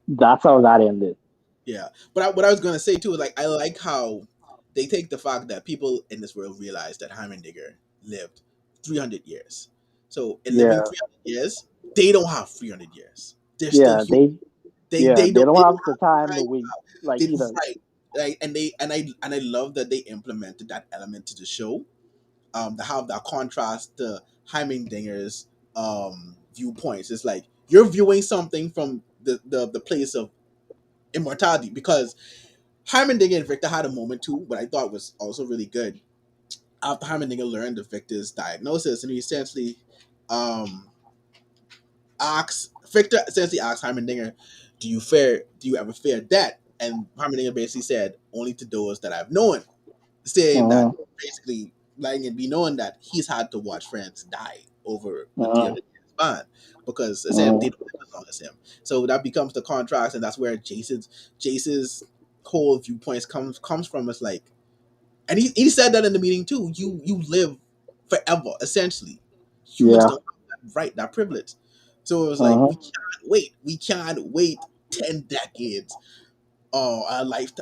that's how that ended. yeah. But what I was gonna say too is like I like how they take the fact that people in this world realize that Heimendinger lived 300 years. So in living Yeah, 300 years, they don't have 300 years. They're still yeah, human. they don't They don't have the have time to time. wait like They he does. right, right, and I love that they implemented that element to the show. To have that contrast to Heimerdinger's viewpoints. It's like you're viewing something from the place of immortality because Heimerdinger and Victor had a moment too, but I thought was also really good. After Heimerdinger learned of Victor's diagnosis, and he essentially um, asks Heimerdinger, do you ever fear death?" And Heimerdinger basically said, "Only to those that I've known," saying that Uh-huh, basically letting it be known that he's had to watch friends die over a uh-huh, 300 years span because essentially uh-huh. they don't live as long as him. So that becomes the contrast, and that's where Jace's whole viewpoints comes from. It's like, and he said that in the meeting too. You live forever, essentially. Humans Yeah, don't have that right, that privilege. So it was like uh-huh, we can't wait. We can't wait 10 decades or our life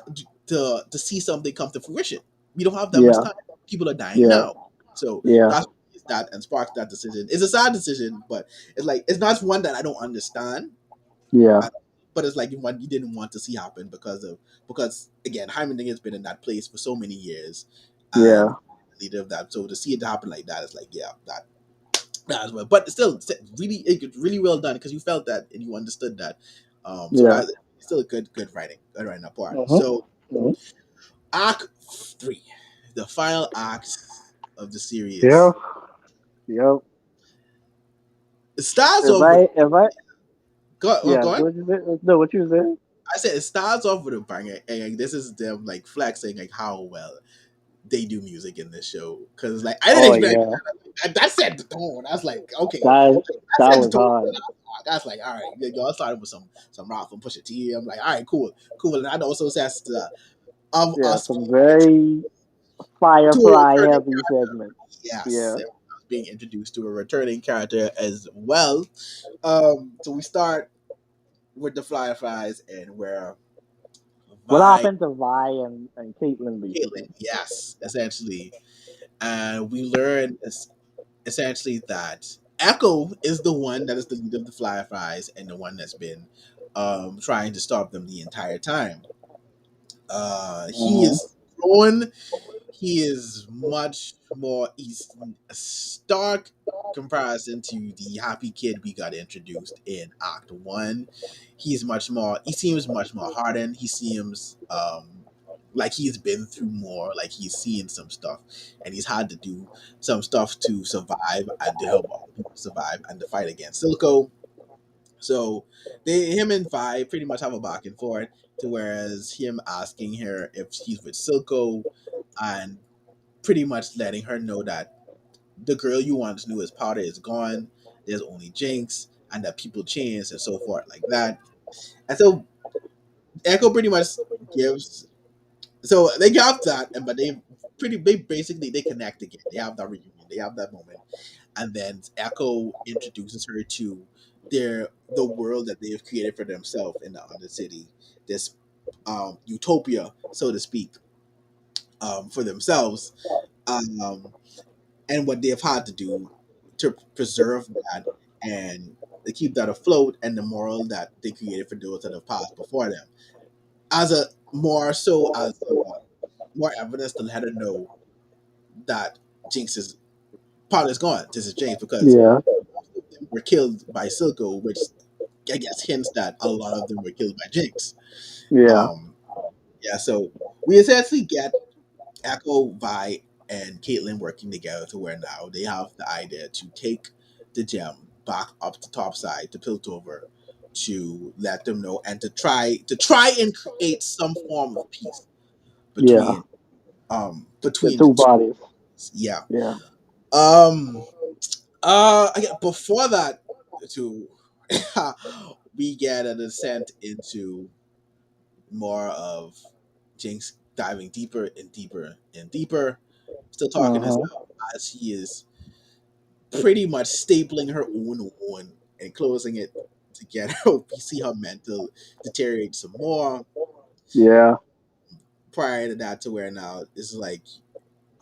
to see something come to fruition. We don't have that much yeah, time. People are dying yeah, now, so yeah, that's that and sparked that decision. It's a sad decision, but it's like it's not one that I don't understand. yeah, uh, But it's like one you didn't want to see happen because again, Heimerding has been in that place for so many years, and yeah, leader of that. So to see it happen like that is like yeah, that as well. But still, really well done because you felt that and you understood that. So yeah. that still a good writing apart. Uh-huh, So uh-huh. Act 3, the final act of the Yeah, series. yeah. It starts off with If I, go yeah, on. what you say? No, what you say? I said it starts off with a banger, and like, this is them like flexing like how well they do music in this show. Because like I didn't Oh expect yeah, that set the tone. I was like, okay, that that that set the was tone. hard. That's like, all right, y'all started with some rock from Pusha T. I'm like, all right, cool. And that also says of Yeah, us some being very to a Firefly returning heavy character. segment. Yes, Yeah. being introduced to a returning character as well. So we start with the Fireflies and where What Vi, happened to Vi and Caitlyn Caitlin, basically? yes, essentially, and we learn essentially that Echo is the one that is the leader of the Fireflies and the one that's been trying to stop them the entire time. He Uh-huh. is grown. He is much more. He's a stark comparison to the happy kid we got introduced in Act One. He's much more. He seems much more hardened. He seems like he's been through more. Like he's seen some stuff, and he's had to do some stuff to survive and to help other people survive and to fight against Silco. So him and Vi pretty much have a back and forth. To whereas him asking her if he's with Silco, and pretty much letting her know that the girl you once knew as Powder is gone. There's only Jinx, and that people change and so forth like that. And so Echo pretty much gives. So they got that, but they basically they connect again. They have that reunion. They have that moment, and then Echo introduces her to the world that they've created for themselves in the Undercity. This utopia, so to speak, for themselves, um, and what they've had to do to preserve that and to keep that afloat, and the moral that they created for those that have passed before them. As a more so as more evidence to let her know that Jinx's part is gone. This is Jinx because Yeah, they were killed by Silco, which I guess hints that a lot of them were killed by Jinx. yeah, Um, yeah, so we essentially get Echo, Vi, and Caitlyn working together to where now they have the idea to take the gem back up to topside to Piltover to let them know and to try and create some form of peace yeah. between The between the two two. bodies. Yeah. Yeah. Um again before that to we get a descent into more of Jinx diving deeper and deeper and deeper, still talking Uh-huh. herself as he is pretty much stapling her own wound and closing it to get her. We see her mental deteriorate some more. Yeah. Prior to that, to where now it's like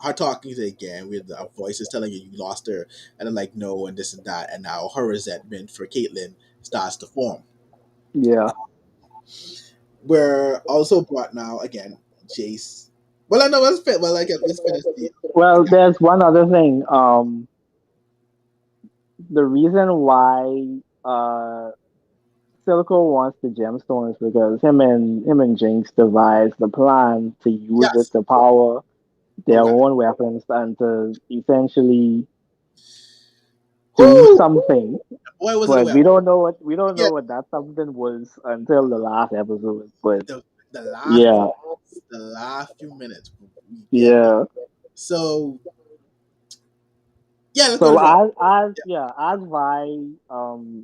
her talking to again with our voices telling you you lost her, and then like no and this and that, and now her resentment for Caitlyn starts to form. Yeah. We're also brought now again, Jace. Well, I know let's fit. Well, like let's finish the Well, there's one other thing. The reason why Silico wants the gemstone is because him and Jinx devised the plan to use it yes. to power their Okay. own weapons and to essentially do Whoo! something. Boy, was it a But weapon. we don't know Yeah, what that something was until the last episode. But the the last yeah, the last few minutes we get there. yeah. So yeah, let's go to So drop. as Vi,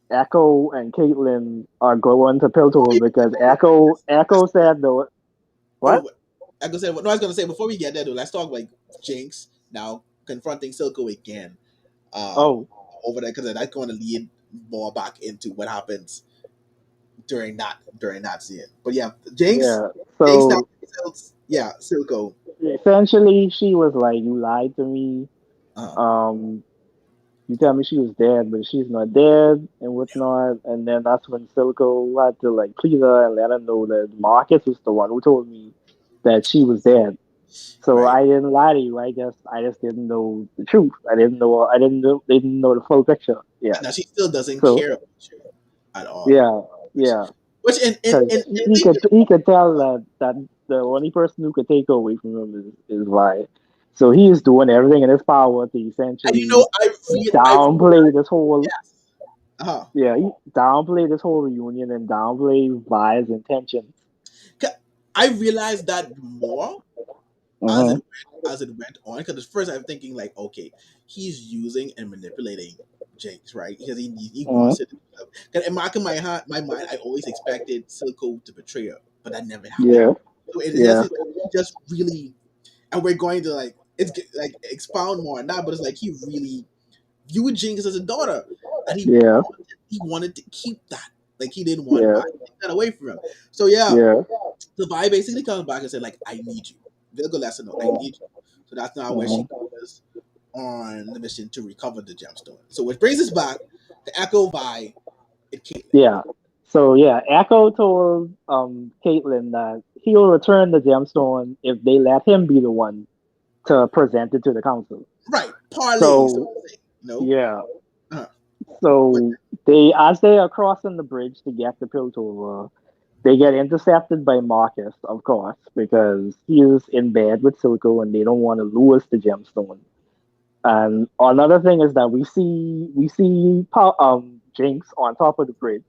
Echo and Caitlyn are going to Before Piltover we because let's Echo said the what? oh, I was gonna say no. I was gonna say before we get there, though, let's talk like Jinx now confronting Silco again. Um, Oh, over there because that's going to lead more back into what happens during that scene. But yeah, yeah. Jinx now. So Yeah, Silco. essentially, she was like, "You lied to me. Uh, Um, you tell me she was dead, but she's not dead and whatnot." And then that's when Silico had to like please her and let her know that Marcus was the one who told me that she was dead. So right. I didn't lie to you. I just didn't know the truth. I didn't know the full picture. Yeah. Now she still doesn't So care about you at all. yeah, Which, yeah. which Because he could tell that the only person who could take her away from him is Vi. So he is doing everything in his power to and essentially I downplay this whole yes. Uh-huh. yeah, he downplay this whole reunion and downplay Vi's intentions. I realized that more as Uh-huh. it went on because at first I'm thinking like okay he's using and manipulating Jinx right because he Uh-huh. wants it because in my mind I always expected Silco to betray her but that never happened Yeah, so it just yeah, is like he just really and we're going to like like expound more on that but it's like he really viewed Jinx as a daughter and yeah, he wanted to keep that like he didn't want yeah, Vi to take that away from him so yeah yeah. so Vi basically comes back and said, like, I need you. Virgo lets her know, I need you. So that's now where she Uh-huh. goes on the mission to recover the gemstone. So which brings us back to Echo Vi and Caitlyn. Yeah. So yeah, Echo told Caitlyn that he'll return the gemstone if they let him be the one to present it to the council. Right. Parlay, so So to say. No? yeah. Uh-huh. But So as they are crossing the bridge to get to Piltover, they get intercepted by Marcus, of course, because he is in bed with Silco and they don't want to lose the gemstone. And another thing is that we see Jinx on top of the bridge,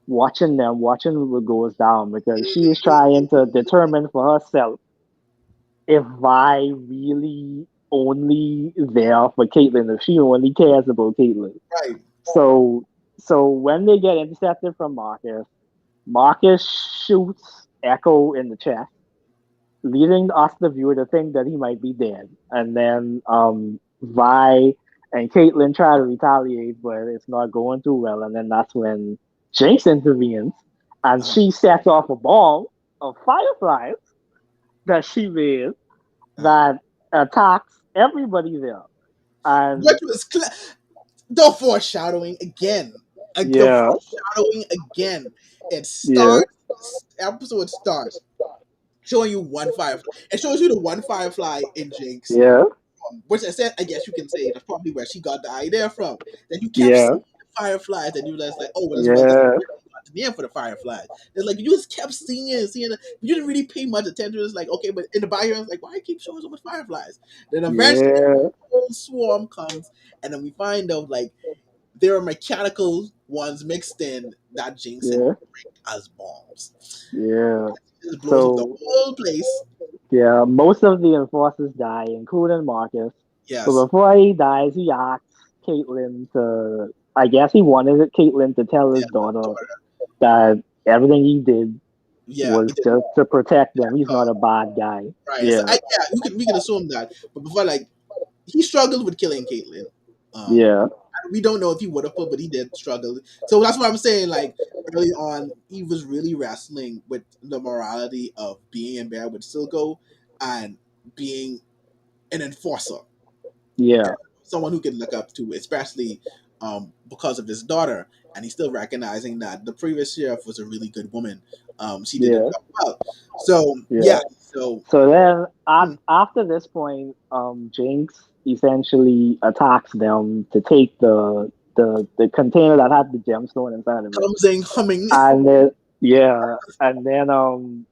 watching what goes down because she is trying to determine for herself if Vi really only there for Caitlyn, if she only cares about Caitlyn. right. So when they get intercepted from Marcus, Marcus shoots Echo in the chest, leading us, the viewer, to think that he might be dead. And then Vi and Caitlin try to retaliate, but it's not going too well. And then that's when Jinx intervenes, and Uh, she sets off a bomb of fireflies that she made uh, that attacks everybody there. what And was the foreshadowing again? The yeah, foreshadowing again. It yeah, starts. Episode starts showing you one firefly. It shows you the one firefly in Jinx, yeah, which I said, I guess you can say that's probably where she got the idea from. Then you kept yeah, seeing the fireflies, and you was like, oh, well, that's yeah, the name for the fireflies. It's like you just kept seeing it, and seeing it. You didn't really pay much attention. It's like, okay, but in the background, it's like, why keep showing so much fireflies? Then eventually, yeah, the whole swarm comes, and then we find out like there are mechanical ones mixed in that Jinx and yeah, break as bombs. yeah. It just blows up the So whole place. yeah, most of the enforcers die, including Marcus. But Yes, before he dies, he asks Caitlyn to, I guess he wanted Caitlyn to tell his yeah, daughter that everything he did yeah. was It did. just to protect them. He's not a bad guy. Right. So Yeah, yeah, we can assume that. But before, like, he struggled with killing Caitlyn. yeah, We don't know if he would have put, but he did struggle. So that's what I'm saying. Like early on, he was really wrestling with the morality of being in bed with Silco and being an enforcer, yeah, someone who can look up to, especially because of his daughter. And he's still recognizing that the previous sheriff was a really good woman. She did a yeah, job well. So yeah. yeah. So So then hmm, after this point, Jinx essentially attacks them to take the container that had the gemstone inside of it. comes in humming. And then yeah, and then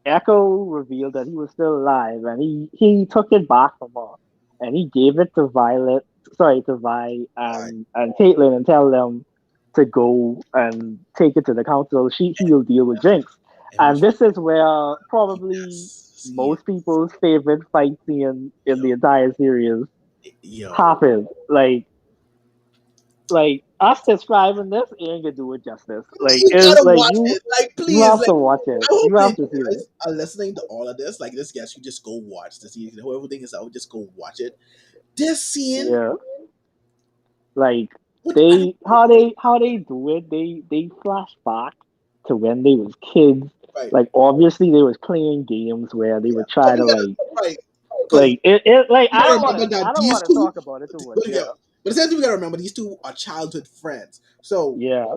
Echo revealed that he was still alive, and he took it back from her, and he gave it to to Vi Right. and Caitlyn, and tell them to go and take it to the council. He'll deal with Jinx, In and which this is where probably yes, he, most people's favorite fight scene in the entire series yo, happened. Like us describing this ain't gonna do it justice. Like you it's gotta like watch it. Like, you please, have like, to watch it. I hope You that have to you see this. guys are listening to all of this. Like, this, yes, you just go watch this. Whoever thing is out, just go watch it. This scene, Yeah. Like what I don't how they do it, they flash back to when they was kids. right, Like obviously they was playing games where they yeah, would try but we to gotta right because it like we gotta remember I that don't these wanna two, talk about it too much. but yeah, Yeah. but essentially we gotta remember these two are childhood friends. So Yeah.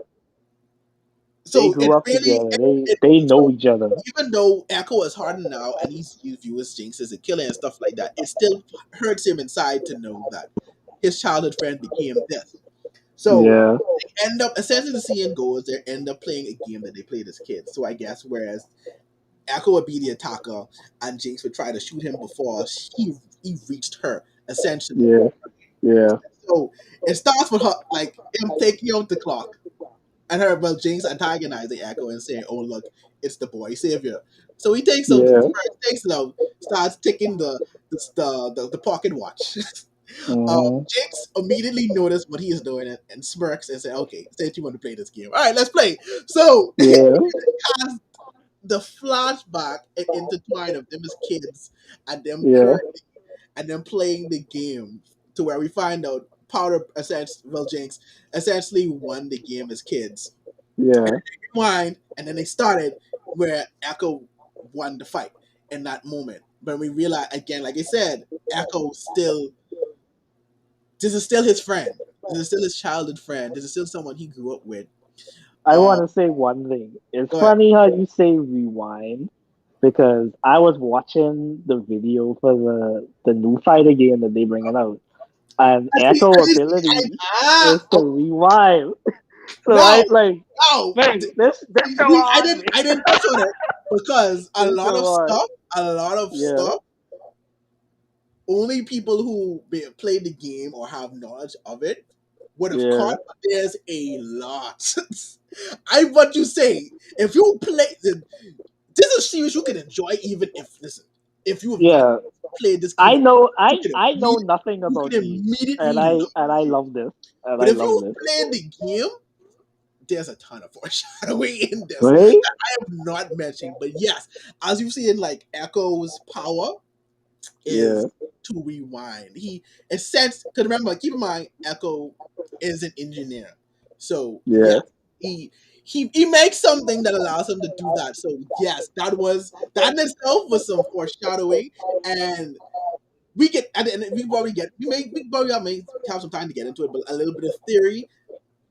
They so it grew up really together. it They know so each other. even though Echo is hardened now and he's viewed as Jinx as a killer and stuff like that, it still hurts him inside to know that his childhood friend became this. So Yeah. they end up essentially the scene goes they end up playing a game that they played as kids. So I guess whereas Echo would be the attacker and Jinx would try to shoot him before he reached her essentially. Yeah. Yeah. So it starts with her like him taking out the clock and her well Jinx antagonizing Echo and saying, "Oh look, it's the boy savior." So he takes out Yeah. first takes it out, starts ticking the pocket watch. Hmm. Jinx immediately noticed what he is doing and smirks and said, "Okay, since you want to play this game, all right, let's play." So Yeah. cast the flashback and intertwine of them as kids and them Yeah. currently and then playing the game to where we find out Powder essentially well Jinx essentially won the game as kids. Yeah. Rewind and then they started where Echo won the fight in that moment. But we realize again, like I said, Echo still this is still his friend. This is still his childhood friend. This is still someone he grew up with. I Uh, wanna say one thing. It's go ahead. funny how you say rewind because I was watching the video for the new fighter game that they bringing out, and I see. Echo I just see. ability is Ah, to oh, rewind. So no, I like, no. man, this go I on didn't. me. I didn't touch on it because This go on. a lot of Yeah, stuff. Only people who played the game or have knowledge of it would have yeah, caught. But there's a lot. I what you say. If you play, this is a series you can enjoy even if listen. If you have not yeah. played this game, I know nothing you about can games, immediately love and the I game. love this, and But I if love you this. play the game, there's a ton of foreshadowing in this Right? that I have not mentioned. But yes, as you've seen, like Echo's power Yeah, is to rewind. He is sense because remember, keep in mind, Echo is an engineer, so yeah, yes, he he makes something that allows him to do that. So yes, that in itself was some foreshadowing, and we get at the end. We probably may have some time to get into it, but a little bit of theory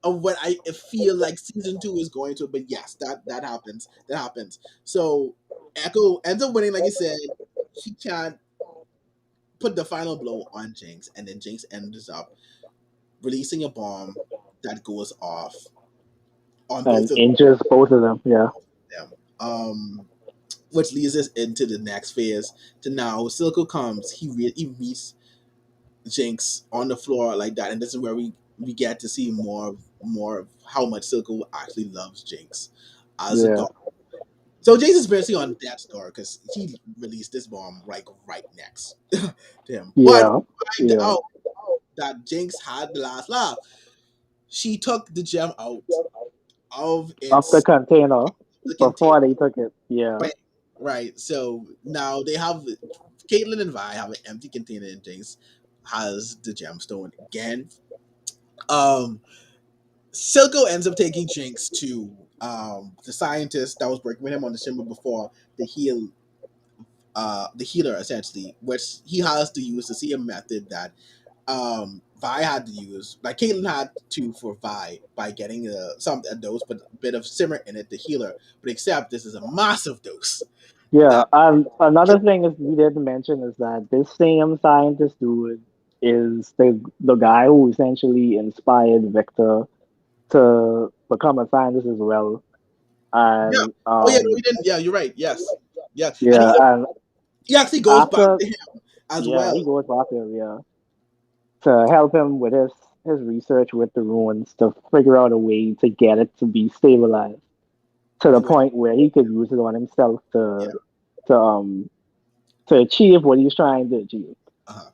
of what I feel like season two is going to. But yes, that happens. That happens. So Echo ends up winning, like you said. He can't put the final blow on Jinx, and then Jinx ends up releasing a bomb that goes off on and both of injures both of them. Yeah, them. Which leads us into the next phase. To now, Silco comes. He meets Jinx on the floor like that, and this is where we get to see more of how much Silco actually loves Jinx as a yeah, dog. So Jinx is basically on death's door because he released this bomb right next to him. But yeah, find yeah. out that Jinx had the last laugh. She took the gem out of Of the its container the container. before they took it. Yeah, Right. Right. So now they have Caitlyn and Vi have an empty container, and Jinx has the gemstone again. Um, Silco ends up taking Jinx to the scientist that was working with him on the Shimmer before to heal the healer essentially, which he has to use to see a method that Vi had to use, like Caitlyn had to for Vi by getting a dose, but a bit of simmer in it to heal her. But except this is a massive dose yeah. that And kill. another thing is we didn't mention is that this same scientist dude is the guy who essentially inspired Victor to become a scientist as well. Yeah. And Oh yeah, no, we didn't. Yeah, you're right. Yes. Yeah, and yeah, and he actually goes back after to him as yeah, well. he goes back there, yeah, to help him with his research with the ruins to figure out a way to get it to be stabilized to the And which point where he could use it on himself yeah. to um to achieve what he's trying to achieve. Uh-huh.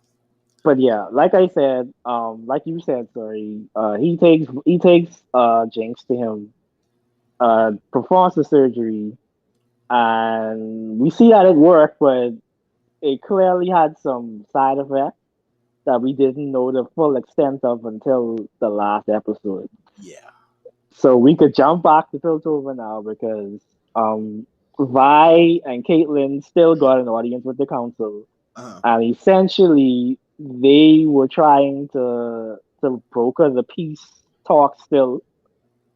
But yeah, like I said, like you said, sorry, he takes Jinx to him, performs the surgery, and we see that it worked, but it clearly had some side effects that we didn't know the full extent of until the last episode. Yeah. So we could jump back to Piltover now because Vi and Caitlyn still got an audience with the council, Uh-huh. and essentially they were trying to broker the peace talk still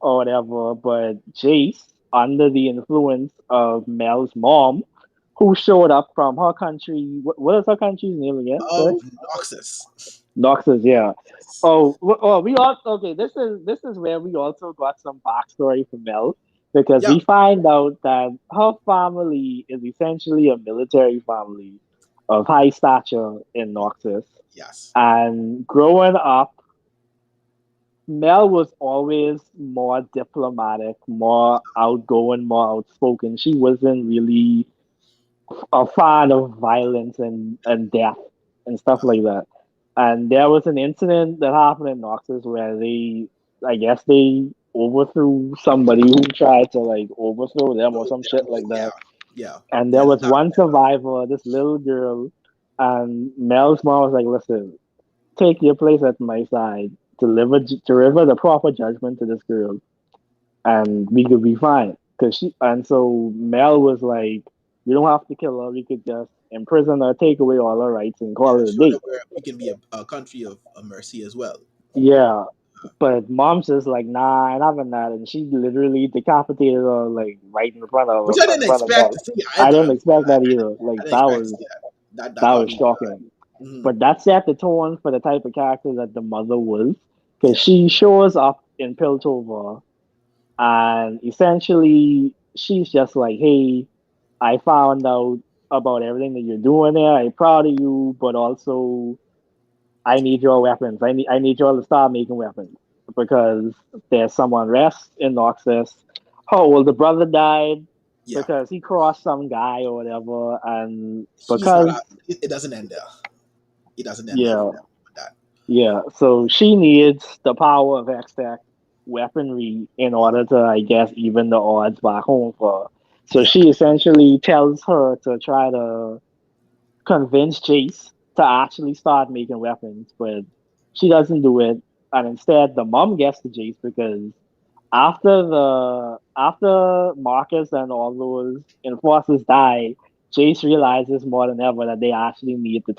or whatever. But Jace, under the influence of Mel's mom, who showed up from her country, what is her country's name again? Of Sorry, Noxus. Noxus. Yeah. Yes. Oh, we all okay. This is where we also got some backstory from Mel because Yeah. we find out that her family is essentially a military family of high stature in Noxus. Yes. And growing up, Mel was always more diplomatic, more outgoing, more outspoken. She wasn't really a fan of violence and death and stuff Uh, like that. And there was an incident that happened in Noxus where I guess they overthrew somebody who tried to like overthrow them or some shit like yeah. that. Yeah. And there Yeah. was one survivor, this little girl, and Mel's mom was like, "Listen, take your place at my side, deliver the proper judgment to this girl, and we could be fine." Cause she and so Mel was like, "We don't have to kill her. We could just imprison her, take away all her rights, and Yeah. call it a Show day." that we can be a country of mercy as well. Yeah, but mom's just like, "Nah, I ain't having that," and she literally decapitated her like right Which I in didn't front of expect Mel. to see I either. didn't expect that either. Like I didn't expect to see that that caught was me. shocking. Mm-hmm. But that set the tone for the type of character that the mother was, because Yeah. she shows up in Piltover and essentially she's just like, "Hey, I found out about everything that you're doing there. I'm proud of you, but also I need your weapons. I need you all to start making weapons because there's some unrest in Noxus. Oh well, the brother died Yeah. because he crossed some guy or whatever, and He's not. because It doesn't end there. It doesn't end there yeah, with that. yeah. So she needs the power of X-Tech, weaponry in order to, I guess, even the odds back home for her. So she essentially tells her to try to convince Jace to actually start making weapons, but she doesn't do it. And instead, the mom gets to Jace because after Marcus and all those enforcers die, Jace realizes more than ever that they actually need the